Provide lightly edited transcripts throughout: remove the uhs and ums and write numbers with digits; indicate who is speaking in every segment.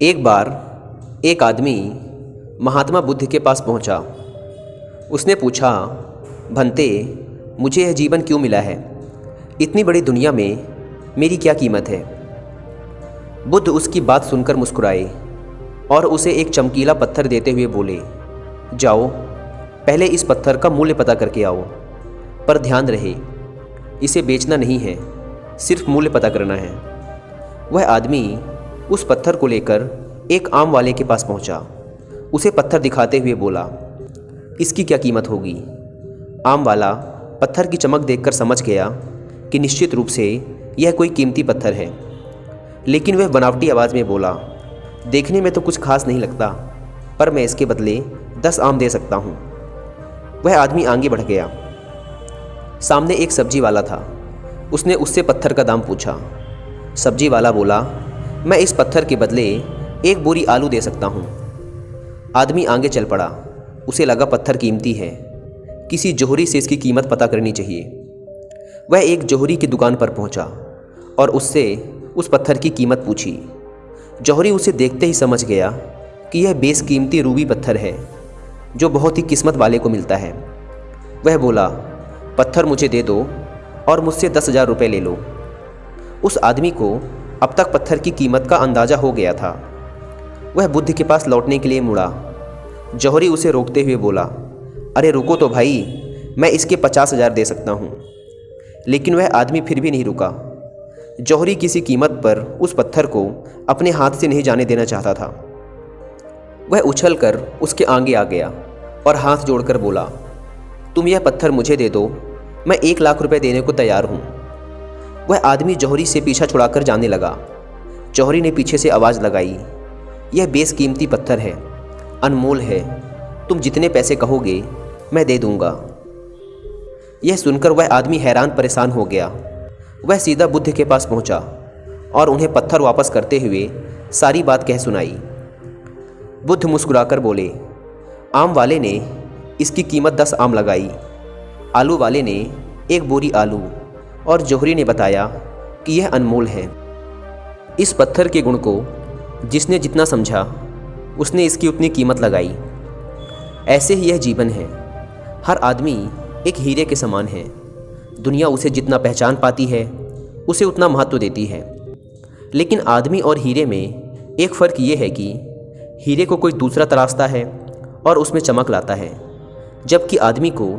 Speaker 1: एक बार एक आदमी महात्मा बुद्ध के पास पहुंचा। उसने पूछा, भंते, मुझे यह जीवन क्यों मिला है? इतनी बड़ी दुनिया में मेरी क्या कीमत है? बुद्ध उसकी बात सुनकर मुस्कुराए और उसे एक चमकीला पत्थर देते हुए बोले, जाओ, पहले इस पत्थर का मूल्य पता करके आओ। पर ध्यान रहे, इसे बेचना नहीं है, सिर्फ मूल्य पता करना है। वह आदमी उस पत्थर को लेकर एक आम वाले के पास पहुंचा। उसे पत्थर दिखाते हुए बोला, इसकी क्या कीमत होगी? आम वाला पत्थर की चमक देखकर समझ गया कि निश्चित रूप से यह कोई कीमती पत्थर है, लेकिन वह बनावटी आवाज़ में बोला, देखने में तो कुछ खास नहीं लगता, पर मैं इसके बदले 10 आम दे सकता हूँ। वह आदमी आगे बढ़ गया। सामने एक सब्जी वाला था। उसने उससे पत्थर का दाम पूछा। सब्जी वाला बोला, मैं इस पत्थर के बदले 1 बोरी आलू दे सकता हूँ। आदमी आगे चल पड़ा। उसे लगा पत्थर कीमती है, किसी जोहरी से इसकी कीमत पता करनी चाहिए। वह एक जोहरी की दुकान पर पहुँचा और उससे उस पत्थर की कीमत पूछी। जौहरी उसे देखते ही समझ गया कि यह बेशकीमती रूबी पत्थर है जो बहुत ही किस्मत वाले को मिलता है। वह बोला, पत्थर मुझे दे दो और मुझसे 10,000 रुपये ले लो। उस आदमी को अब तक पत्थर की कीमत का अंदाज़ा हो गया था। वह बुद्ध के पास लौटने के लिए मुड़ा। जौहरी उसे रोकते हुए बोला, अरे रुको तो भाई, मैं इसके 50,000 दे सकता हूँ। लेकिन वह आदमी फिर भी नहीं रुका। जौहरी किसी कीमत पर उस पत्थर को अपने हाथ से नहीं जाने देना चाहता था। वह उछलकर उसके आगे आ गया और हाथ जोड़कर बोला, तुम यह पत्थर मुझे दे दो, मैं 1 लाख रुपए देने को तैयार हूँ। वह आदमी जौहरी से पीछा छुड़ाकर जाने लगा। जौहरी ने पीछे से आवाज़ लगाई, यह बेशकीमती पत्थर है, अनमोल है, तुम जितने पैसे कहोगे मैं दे दूंगा। यह सुनकर वह आदमी हैरान परेशान हो गया। वह सीधा बुद्ध के पास पहुंचा और उन्हें पत्थर वापस करते हुए सारी बात कह सुनाई। बुद्ध मुस्कुराकर बोले, आम वाले ने इसकी कीमत 10 आम लगाई, आलू वाले ने 1 बोरी आलू, और जौहरी ने बताया कि यह अनमोल है। इस पत्थर के गुण को जिसने जितना समझा, उसने इसकी उतनी कीमत लगाई। ऐसे ही यह जीवन है। हर आदमी एक हीरे के समान है। दुनिया उसे जितना पहचान पाती है, उसे उतना महत्व देती है। लेकिन आदमी और हीरे में एक फ़र्क ये है कि हीरे को कोई दूसरा तराशता है और उसमें चमक लाता है, जबकि आदमी को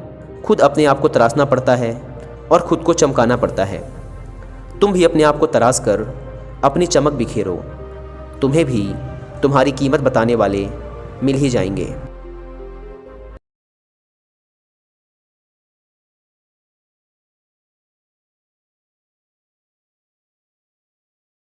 Speaker 1: खुद अपने आप को तराशना पड़ता है और ख़ुद को चमकाना पड़ता है। तुम भी अपने आप को तराश कर अपनी चमक बिखेरो, तुम्हें भी तुम्हारी कीमत बताने वाले मिल ही जाएंगे।